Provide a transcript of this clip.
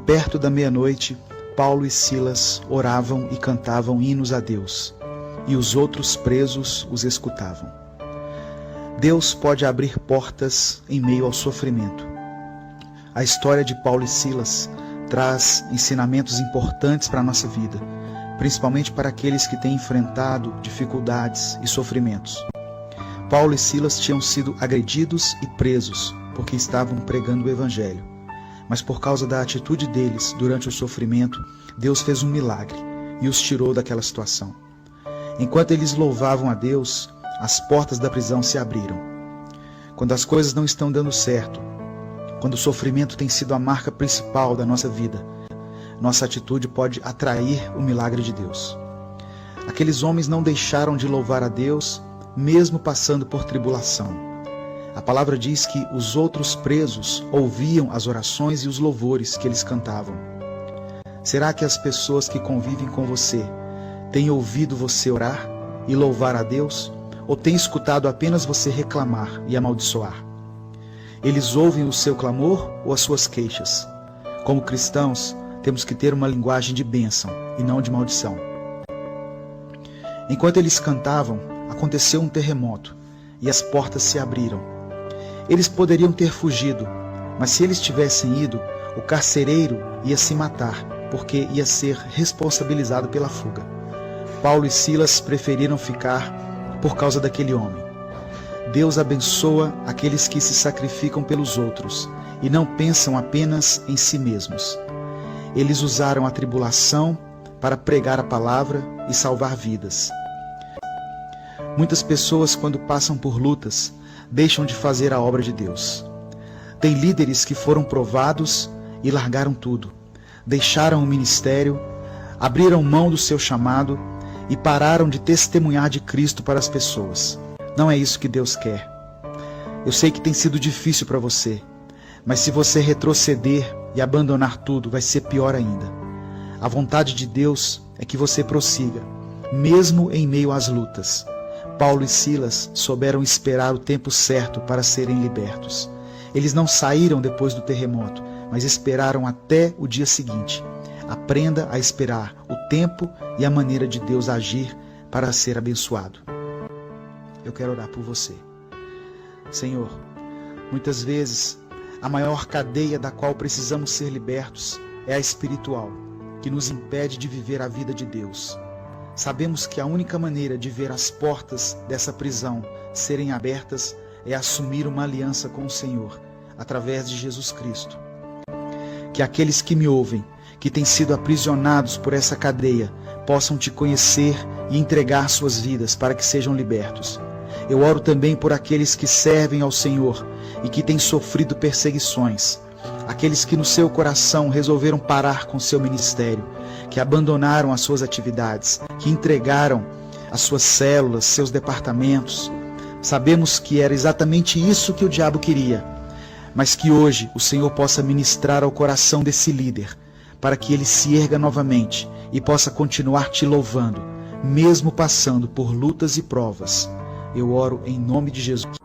perto da meia-noite, Paulo e Silas oravam e cantavam hinos a Deus, e os outros presos os escutavam. Deus pode abrir portas em meio ao sofrimento. A história de Paulo e Silas traz ensinamentos importantes para a nossa vida, principalmente para aqueles que têm enfrentado dificuldades e sofrimentos. Paulo e Silas tinham sido agredidos e presos porque estavam pregando o Evangelho. Mas por causa da atitude deles durante o sofrimento, Deus fez um milagre e os tirou daquela situação. Enquanto eles louvavam a Deus, as portas da prisão se abriram. Quando as coisas não estão dando certo, quando o sofrimento tem sido a marca principal da nossa vida, nossa atitude pode atrair o milagre de Deus. Aqueles homens não deixaram de louvar a Deus, mesmo passando por tribulação. A palavra diz que os outros presos ouviam as orações e os louvores que eles cantavam. Será que as pessoas que convivem com você têm ouvido você orar e louvar a Deus? Ou têm escutado apenas você reclamar e amaldiçoar? Eles ouvem o seu clamor ou as suas queixas? Como cristãos, temos que ter uma linguagem de bênção e não de maldição. Enquanto eles cantavam, aconteceu um terremoto e as portas se abriram. Eles poderiam ter fugido, mas se eles tivessem ido, o carcereiro ia se matar, porque ia ser responsabilizado pela fuga. Paulo e Silas preferiram ficar por causa daquele homem. Deus abençoa aqueles que se sacrificam pelos outros e não pensam apenas em si mesmos. Eles usaram a tribulação para pregar a palavra e salvar vidas. Muitas pessoas, quando passam por lutas, deixam de fazer a obra de Deus. Tem líderes que foram provados e largaram tudo. Deixaram o ministério, abriram mão do seu chamado e pararam de testemunhar de Cristo para as pessoas. Não é isso que Deus quer. Eu sei que tem sido difícil para você, mas se você retroceder e abandonar tudo, vai ser pior ainda. A vontade de Deus é que você prossiga, mesmo em meio às lutas. Paulo e Silas souberam esperar o tempo certo para serem libertos. Eles não saíram depois do terremoto, mas esperaram até o dia seguinte. Aprenda a esperar o tempo e a maneira de Deus agir para ser abençoado. Eu quero orar por você. Senhor, muitas vezes a maior cadeia da qual precisamos ser libertos é a espiritual, que nos impede de viver a vida de Deus. Sabemos que a única maneira de ver as portas dessa prisão serem abertas é assumir uma aliança com o Senhor, através de Jesus Cristo. Que aqueles que me ouvem, que têm sido aprisionados por essa cadeia, possam te conhecer e entregar suas vidas para que sejam libertos. Eu oro também por aqueles que servem ao Senhor e que têm sofrido perseguições, aqueles que no seu coração resolveram parar com seu ministério, que abandonaram as suas atividades, que entregaram as suas células, seus departamentos. Sabemos que era exatamente isso que o diabo queria, mas que hoje o Senhor possa ministrar ao coração desse líder, para que ele se erga novamente e possa continuar te louvando, mesmo passando por lutas e provas. Eu oro em nome de Jesus.